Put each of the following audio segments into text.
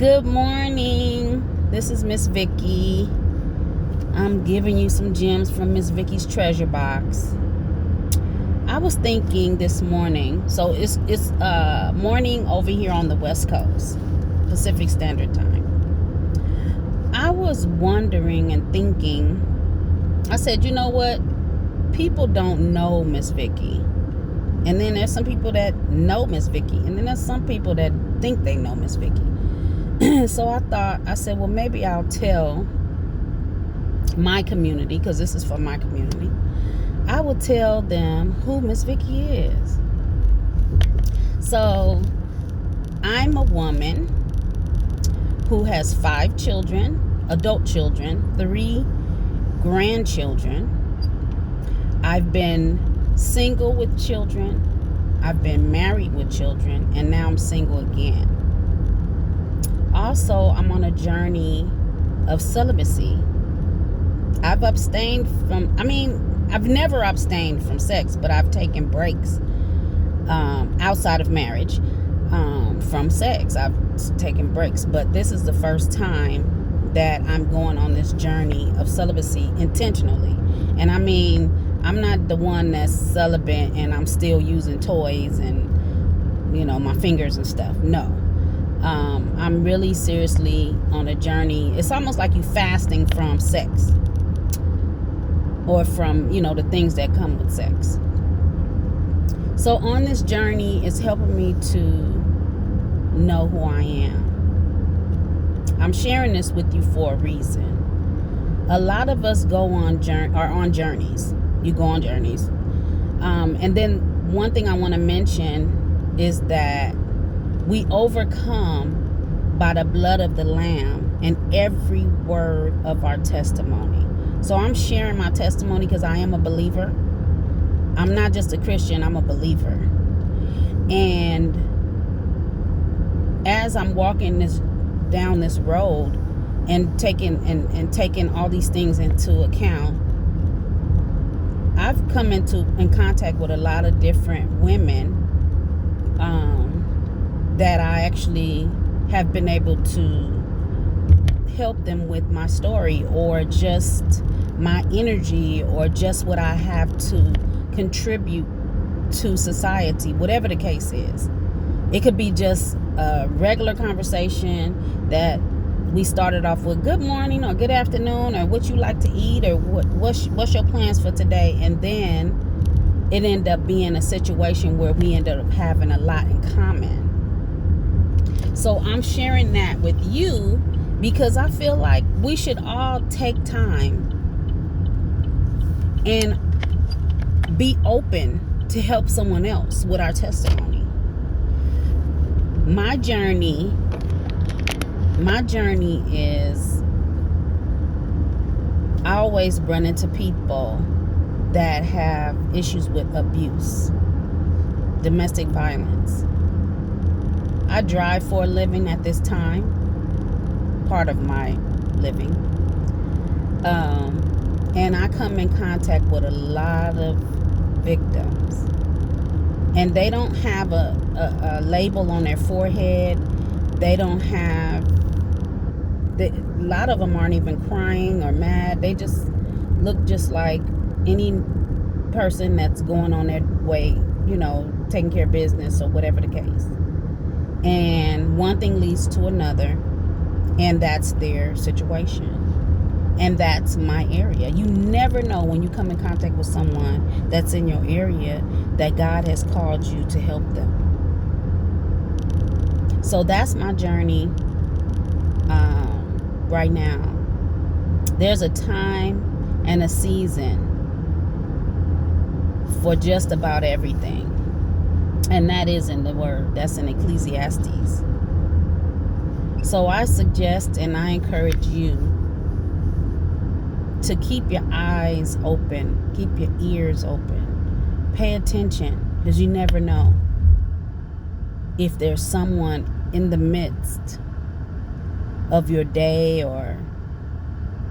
Good morning. This is Miss Vicky. I'm giving you some gems from Miss Vicky's treasure box. I was thinking this morning, so it's morning over here on the West Coast, Pacific Standard Time. I was wondering and thinking, I said, you know what? People don't know Miss Vicky. And then there's some people that know Miss Vicky. And then there's some people that think they know Miss Vicky. So I said, well, maybe I'll tell my community, because this is for my community. I will tell them who Miss Vicky is. So I'm a woman who has 5 children, adult children, 3 grandchildren. I've been single with children. I've been married with children, and now I'm single again. Also, I'm on a journey of celibacy. I've never abstained from sex, but I've taken breaks outside of marriage from sex. I've taken breaks, but this is the first time that I'm going on this journey of celibacy intentionally. And I'm not the one that's celibate and I'm still using toys and, my fingers and stuff. No. I'm really seriously on a journey. It's almost like you fasting from sex or from, the things that come with sex. So on this journey, it's helping me to know who I am. I'm sharing this with you for a reason. A lot of us are on journeys. You go on journeys. And then one thing I want to mention is that we overcome by the blood of the Lamb and every word of our testimony. So I'm sharing my testimony because I am a believer. I'm not just a Christian, I'm a believer. And as I'm walking down this road and taking all these things into account, I've come in contact with a lot of different women that I actually have been able to help them with my story, or just my energy, or just what I have to contribute to society, whatever the case is. It could be just a regular conversation that we started off with good morning or good afternoon, or what you like to eat, or what's your plans for today, and then it ended up being a situation where we ended up having a lot in common. So I'm sharing that with you because I feel like we should all take time and be open to help someone else with our testimony. My journey is, I always run into people that have issues with abuse, domestic violence. I drive for a living at this time, part of my living. And I come in contact with a lot of victims. And they don't have a label on their forehead. They don't have, a lot of them aren't even crying or mad. They just look just like any person that's going on their way, taking care of business or whatever the case. And one thing leads to another, and that's their situation. And that's my area. You never know when you come in contact with someone that's in your area that God has called you to help them. So that's my journey right now. There's a time and a season for just about everything. And that is in the word. That's in Ecclesiastes. So I suggest and I encourage you to keep your eyes open. Keep your ears open. Pay attention, because you never know if there's someone in the midst of your day or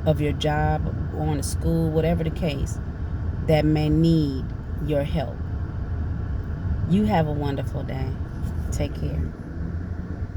of your job, going to school, whatever the case, that may need your help. You have a wonderful day. Take care.